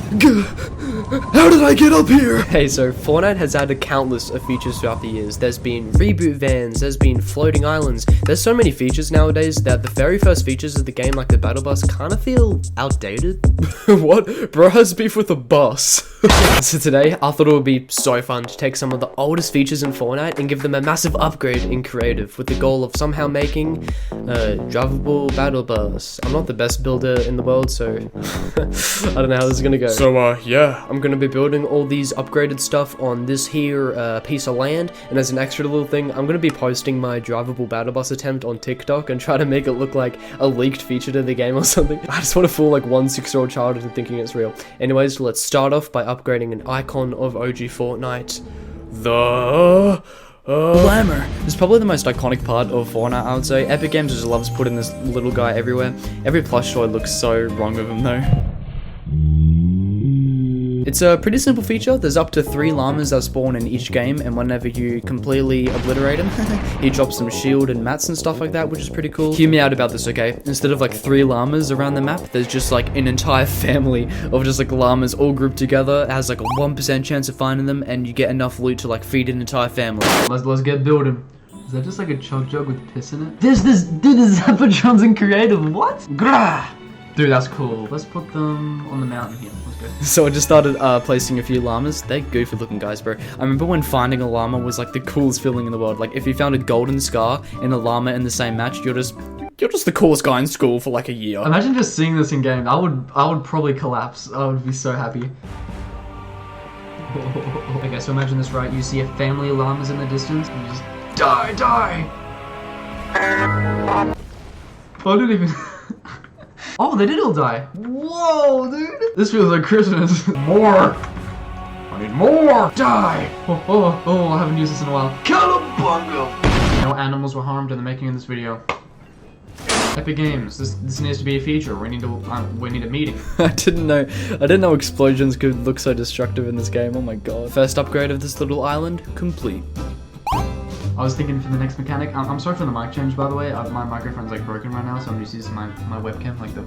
How did I get up here? Hey, so Fortnite has had a countless of features throughout the years. There's been reboot vans, there's been floating islands. There's so many features nowadays that the very first features of the game, like the battle bus, kind of feel outdated. What? Bro has beef with a bus. So today, I thought it would be so fun to take some of the oldest features in Fortnite and give them a massive upgrade in creative with the goal of somehow making a drivable battle bus. I'm not the best builder in the world, so I don't know how this is gonna go. So yeah, I'm gonna be building all these upgraded stuff on this here piece of land, and as an extra little thing, I'm gonna be posting my drivable battle bus attempt on TikTok and try to make it look like a leaked feature to the game or something. I just want to fool like one 6-year-old child into thinking it's real. Anyways, let's start off by upgrading an icon of OG Fortnite, the Llama. This is probably the most iconic part of Fortnite, I would say. Epic Games just loves putting this little guy everywhere. Every plush toy looks so wrong with him though. It's a pretty simple feature. There's up to 3 llamas that spawn in each game, and whenever you completely obliterate him, he drops some shield and mats and stuff like that, which is pretty cool. Hear me out about this, okay? Instead of like 3 llamas around the map, there's just like an entire family of just like llamas all grouped together. It has like a 1% chance of finding them, and you get enough loot to like feed an entire family. Let's get building. Is that just like a chug jug with piss in it? Dude, this Zappatrons in creative, what? Grah! Dude, that's cool. Let's put them on the mountain here. Let's go. So I just started placing a few llamas. They're goofy looking guys, bro. I remember when finding a llama was like the coolest feeling in the world. Like if you found a golden scar and a llama in the same match, you're just the coolest guy in school for like a year. Imagine just seeing this in game. I would probably collapse. I would be so happy. Okay, so imagine this, right? You see a family of llamas in the distance, and you just die. I didn't even. Oh, they did all die. Whoa, dude. This feels like Christmas. More. I need more. Die. Oh, I haven't used this in a while. Cowabunga. No animals were harmed in the making of this video. Epic Games, this needs to be a feature. We need a meeting. I didn't know explosions could look so destructive in this game. Oh my god. First upgrade of this little island complete. I was thinking for the next mechanic, I'm sorry for the mic change by the way, my microphone's like broken right now, so I'm just using my webcam like the...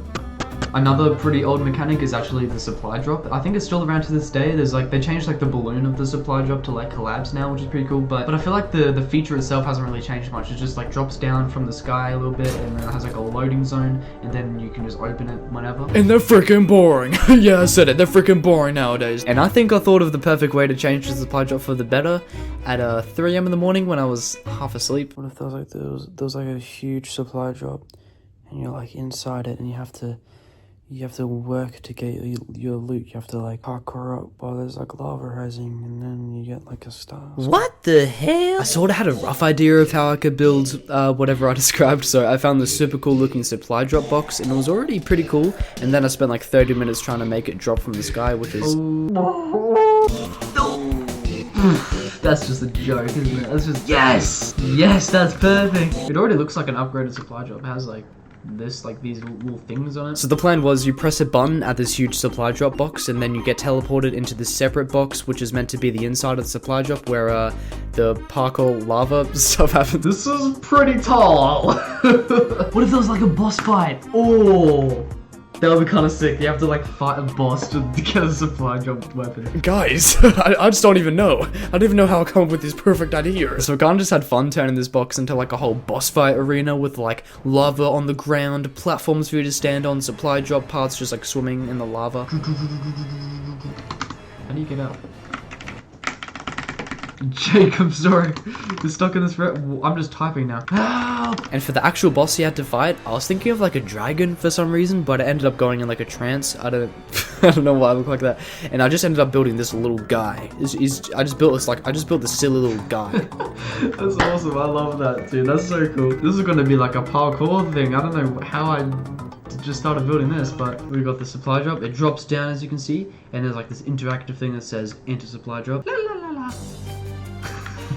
Another pretty old mechanic is actually the supply drop. I think it's still around to this day. There's like, they changed like the balloon of the supply drop to like collapse now, which is pretty cool, but I feel like the feature itself hasn't really changed much. It just like drops down from the sky a little bit, and then it has like a loading zone, and then you can just open it whenever. And they're freaking boring. Yeah, I said it, they're freaking boring nowadays. And I think I thought of the perfect way to change the supply drop for the better at 3 AM in the morning when I was half asleep. What if there was like a huge supply drop, and you're like inside it, and you have to work to get your loot. You have to like parkour up while there's like lava rising, and then you get like a star. What the hell? I sort of had a rough idea of how I could build whatever I described, so I found this super cool looking supply drop box, and it was already pretty cool, and then I spent like 30 minutes trying to make it drop from the sky, which is... That's just a joke, isn't it? That's just... Yes, that's perfect. It already looks like an upgraded supply drop. It has like these little things on it. So the plan was you press a button at this huge supply drop box, and then you get teleported into this separate box, which is meant to be the inside of the supply drop, where the parkour lava stuff happens. This is pretty tall. What if there was like a boss fight? Oh, that would be kind of sick. You have to like fight a boss to get a supply drop weapon. Guys, I just don't even know. I don't even know how I come up with these perfect ideas. So I kind of just had fun turning this box into like a whole boss fight arena with like lava on the ground, platforms for you to stand on, supply drop parts just like swimming in the lava. How do you get out? Jacob, sorry. You're stuck in this I'm just typing now. Help! And for the actual boss you had to fight, I was thinking of like a dragon for some reason, but it ended up going in like a trance. I don't know why I look like that. And I just ended up building this little guy. I just built this silly little guy. That's awesome. I love that, dude. That's so cool. This is gonna be like a parkour thing. I don't know how I just started building this, but we got the supply drop. It drops down, as you can see, and there's like this interactive thing that says enter supply drop. La, la, la, la.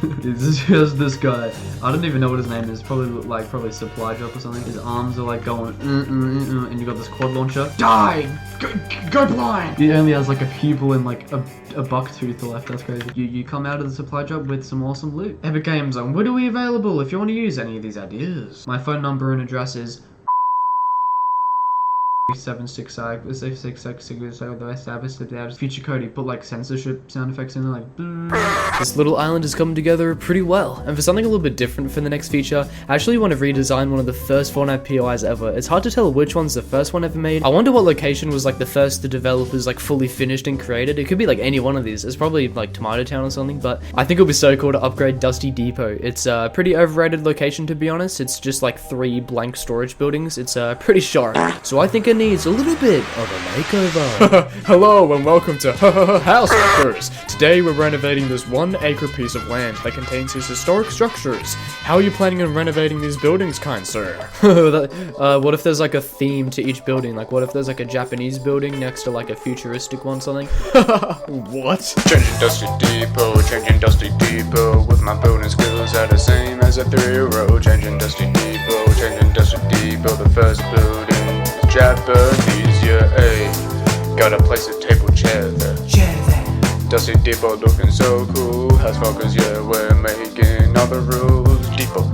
It's just this guy. I don't even know what his name is. Probably supply drop or something. His arms are like going and you got this quad launcher. Die! Go blind! He only has like a pupil and like a buck tooth left. That's crazy. You come out of the supply drop with some awesome loot. Epic Games Zone. Where are we available if you want to use any of these ideas? My phone number and address is Future Cody put like censorship sound effects in there, like. This little island is coming together pretty well, and for something a little bit different for the next feature, I actually want to redesign one of the first Fortnite POIs ever. It's hard to tell which one's the first one ever made. I wonder what location was like the first the developers like fully finished and created. It could be like any one of these. It's probably like Tomato Town or something, but I think it would be so cool to upgrade Dusty Depot. It's a pretty overrated location, to be honest. It's just like 3 blank storage buildings. It's pretty sharp, so I think it needs a little bit of a makeover. Hello and welcome to House Wreckers. Today we're renovating this 1-acre piece of land that contains these historic structures. How are you planning on renovating these buildings, kind sir? What if there's like a theme to each building? Like what if there's like a Japanese building next to like a futuristic one, something? What? Changing Dusty Depot with my building skills are the same as a 3-year-old. Changing Dusty Depot, the first building is Japanese, yeah, ayy. Gotta place a table chair there. Dusty Depot looking so cool. House fuckers, yeah, we're making all the rules. Depot.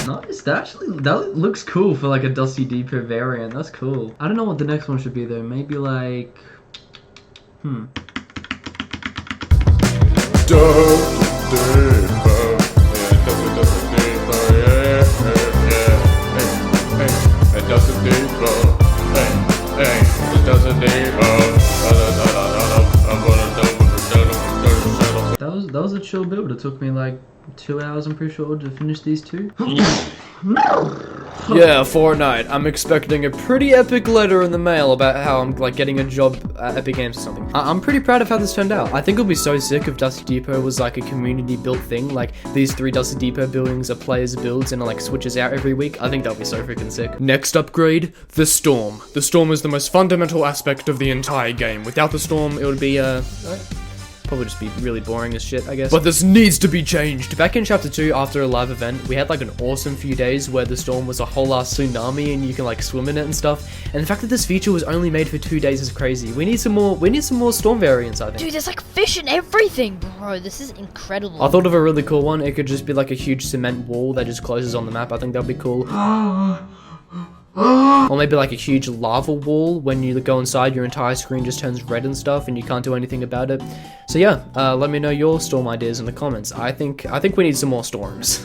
Nice, that looks cool for like a Dusty Depot variant. That's cool. I don't know what the next one should be though. Maybe like, That was a chill build. It took me like 2 hours, I'm pretty sure, to finish these 2. Yeah, Fortnite. I'm expecting a pretty epic letter in the mail about how I'm like getting a job at Epic Games or something. I'm pretty proud of how this turned out. I think it'll be so sick if Dusty Depot was like a community built thing. Like these 3 Dusty Depot buildings are players' builds and it like switches out every week. I think that'll be so freaking sick. Next upgrade, the Storm. The Storm is the most fundamental aspect of the entire game. Without the Storm, it would be probably just be really boring as shit, I guess. But this needs to be changed. Back in chapter 2, after a live event, we had like an awesome few days where the storm was a whole ass tsunami and you can like swim in it and stuff. And the fact that this feature was only made for 2 days is crazy. We need some more storm variants, I think. Dude, there's like fish and everything, bro. This is incredible. I thought of a really cool one. It could just be like a huge cement wall that just closes on the map. I think that'd be cool. Or maybe like a huge lava wall. When you go inside, your entire screen just turns red and stuff and you can't do anything about it. So yeah, let me know your storm ideas in the comments. I think we need some more storms.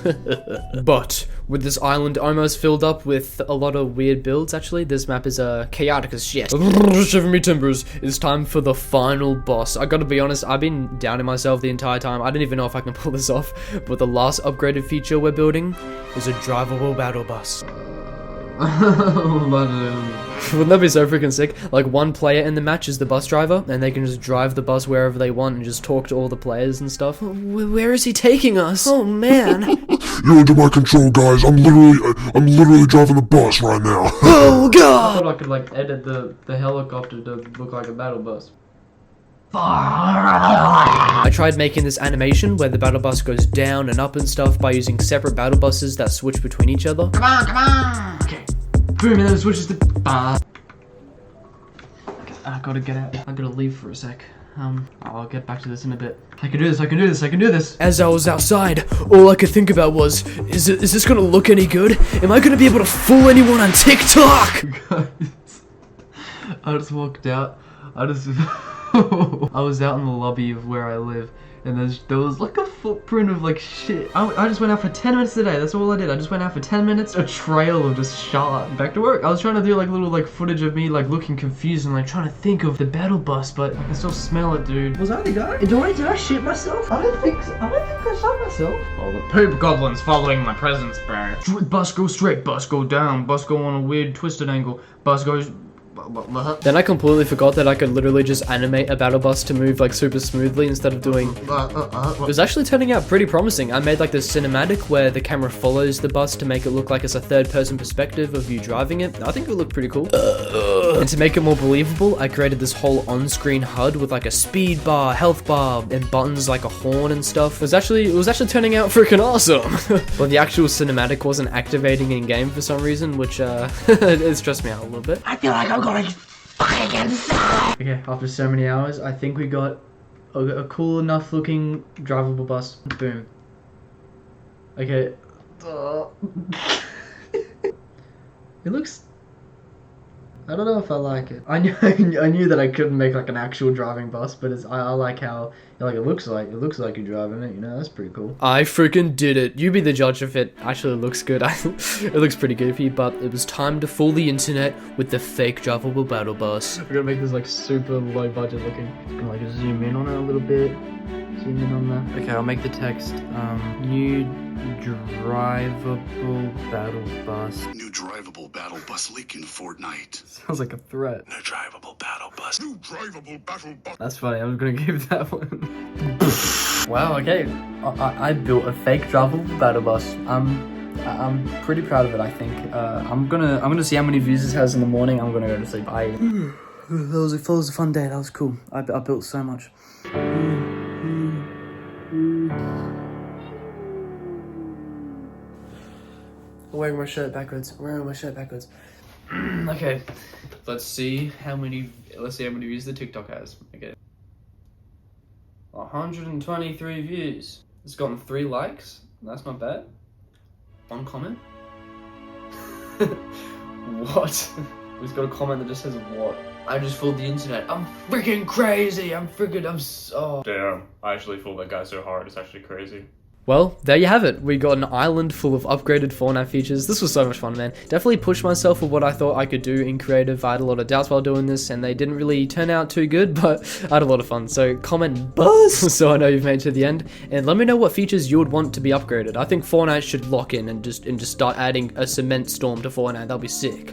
But with this island almost filled up with a lot of weird builds, actually, this map is chaotic as shit. Shiver me timbers, it's time for the final boss. I gotta be honest, I've been doubting myself the entire time. I don't even know if I can pull this off, but the last upgraded feature we're building is a drivable battle bus. Wouldn't that be so freaking sick? Like, one player in the match is the bus driver, and they can just drive the bus wherever they want and just talk to all the players and stuff. Where is he taking us? Oh man. You're under my control, guys. I'm literally driving the bus right now. Oh god! I thought I could like edit the helicopter to look like a battle bus. I tried making this animation where the battle bus goes down and up and stuff by using separate battle buses that switch between each other. Come on! Okay. Boom, and then it switches to I gotta get out. I gotta leave for a sec. I'll get back to this in a bit. I can do this. As I was outside, all I could think about was, is this gonna look any good? Am I gonna be able to fool anyone on TikTok? Guys, I just walked out. I was out in the lobby of where I live, and there was like a footprint of like shit. I just went out for 10 minutes today. That's all I did. I just went out for 10 minutes. A trail of just shot. Back to work. I was trying to do like little like footage of me like looking confused and like trying to think of the battle bus, but I can still smell it, dude. Was I the guy? Did I shit myself? I don't think I shot myself. Oh, the poop goblin's following my presence, bro. Bus go straight. Bus go down. Bus go on a weird twisted angle. Bus goes. Then I completely forgot that I could literally just animate a battle bus to move like super smoothly instead of doing... It was actually turning out pretty promising. I made like this cinematic where the camera follows the bus to make it look like it's a third-person perspective of you driving it. I think it would look pretty cool. And to make it more believable, I created this whole on-screen HUD with like a speed bar, health bar, and buttons like a horn and stuff. It was actually turning out freaking awesome. But the actual cinematic wasn't activating in-game for some reason, which it stressed me out a little bit. I feel like I'm going fucking inside. Okay, after so many hours, I think we got a cool enough looking drivable bus. Boom. Okay. It looks I don't know if I like it. I knew that I couldn't make like an actual driving bus, but I like how like it looks like you're driving it. You know, that's pretty cool. I freaking did it. You be the judge if it actually looks good. It looks pretty goofy, but it was time to fool the internet with the fake drivable battle bus. We're gonna make this like super low budget looking. Just gonna like zoom in on it a little bit. Zoom in on that. Okay, I'll make the text. New drivable battle bus. New drivable battle bus leak in Fortnite. Sounds like a threat. New drivable battle bus. New drivable battle bus. That's funny. I'm gonna give that one. Wow. Okay. I built a fake drivable battle bus. I'm pretty proud of it. I think. I'm gonna see how many views this has in the morning. I'm gonna go to sleep. That was a fun day. That was cool. I built so much. I'm wearing my shirt backwards. Okay, let's see how many views the TikTok has. Okay, 123 views. It's gotten 3 likes. That's not bad. 1 comment. What? We've got a comment that just says what? I just fooled the internet. I'm freaking crazy. I'm so... Damn, I actually fooled that guy so hard, it's actually crazy. Well, there you have it. We got an island full of upgraded Fortnite features. This was so much fun, man. Definitely pushed myself with what I thought I could do in creative. I had a lot of doubts while doing this, and they didn't really turn out too good, but I had a lot of fun. So comment buzz so I know you've made it to the end, and let me know what features you would want to be upgraded. I think Fortnite should lock in and just start adding a cement storm to Fortnite. That'll be sick.